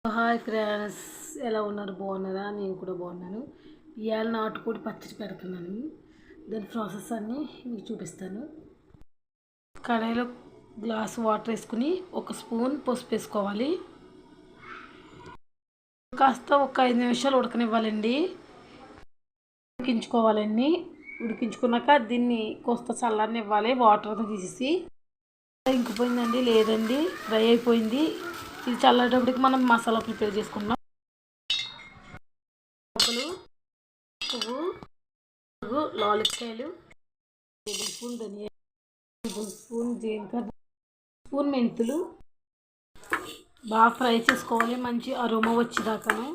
Hi friends, ఎలా ఉన్నారు? బాగున్నారా? నేను కూడా బాగున్నాను. ఇవాళ నాటుకోడి పచ్చడి పెడుతున్నాను. దాని ప్రాసెస్ అన్నీ మీకు చూపిస్తాను. కడాయిలో గ్లాస్ వాటర్ వేసుకుని ఒక స్పూన్ పసుపు వేసుకోవాలి. కాస్త ఒక 5 నిమిషాలు ఉడకనివ్వాలండి. ఉడికించుకోవాలండి. ఉడికించుకున్నాక దీన్ని కాస్త చల్లనివ్వాలి. వాటర్ తీసేసి ఇంకిపోయిందండి, లేదండి, ఫ్రై అయిపోయింది. ఇది చల్లేటప్పటికి మనం మసాలా ప్రిపేర్ చేసుకున్నాం. పువ్వు, లాలిక్కాయలు, టేబుల్ స్పూన్ ధనియా, టేబుల్ స్పూన్ జీలకర్ర, స్పూన్ మెంతులు బాగా ఫ్రై చేసుకోవాలి, మంచి అరోమా వచ్చేదాకాను.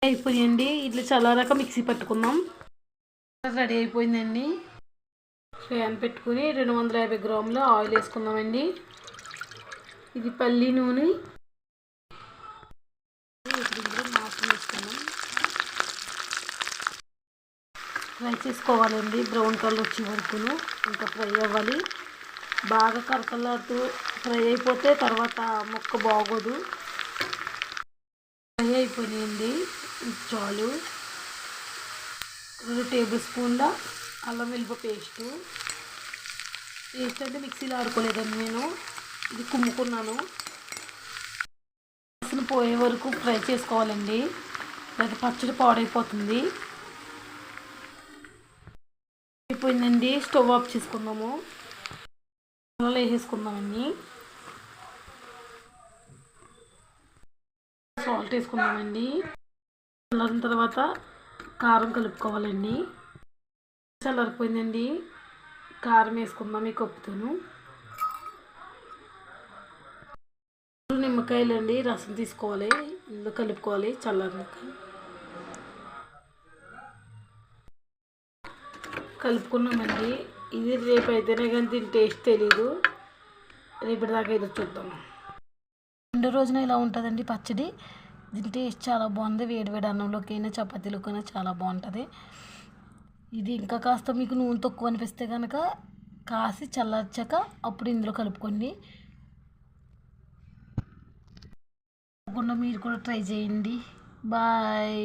అయిపోయిందండి. ఇట్లా చల్లారాక మిక్సీ పట్టుకుందాం. రెడీ అయిపోయిందండి. ఫ్యాన్ పెట్టుకుని 250 గ్రాముల ఆయిల్ వేసుకుందామండి. ఇది పల్లి నూనె. మాసం వేసుకుందాం. ఫ్రై చేసుకోవాలండి. బ్రౌన్ కలర్ వచ్చే వరకును ఇంకా ఫ్రై అవ్వాలి. బాగా కరకలాడుతూ ఫ్రై అయిపోతే తర్వాత ముక్క బాగోదు. ఫ్రై అయిపోయినాయండి, చాలు. 2 టేబుల్ స్పూన్ల అల్లం వెల్లుల్లి పేస్ట్ అంటే మిక్సీలో ఆడుకోలేదండి, నేను ఇది కుమ్ముకున్నాను. అసలు పోయే వరకు ఫ్రై చేసుకోవాలండి, లేదా పచ్చడి పాడైపోతుంది. అయిపోయిందండి. స్టవ్ ఆఫ్ చేసుకుందాము. అలా వేసేసుకుందామండి. సాల్ట్ వేసుకుందామండి. చల్లారిన తర్వాత కారం కలుపుకోవాలండి. చల్లారిపోయిందండి. కారం వేసుకుందాం ఈ కప్పుతోను. నిమ్మకాయలండి రసం తీసుకోవాలి, ఇందులో కలుపుకోవాలి. చల్లారినాక కలుపుకున్నామండి. ఇది రేపు అయితేనే కానీ దీని టేస్ట్ తెలీదు. రేపటి దాకా ఎదురు చూద్దాం. రెండో రోజున ఇలా ఉంటుందండి పచ్చడి. దీని టేస్ట్ చాలా బాగుంది. వేడివేడి అన్నంలోకైనా చపాతీలోకైనా చాలా బాగుంటుంది. ఇది ఇంకా కాస్త మీకు నూనె తక్కువ అనిపిస్తే కనుక కాసి చల్లార్చాక అప్పుడు ఇందులో కలుపుకోండి. తప్పకుండా మీరు కూడా ట్రై చేయండి. బాయ్.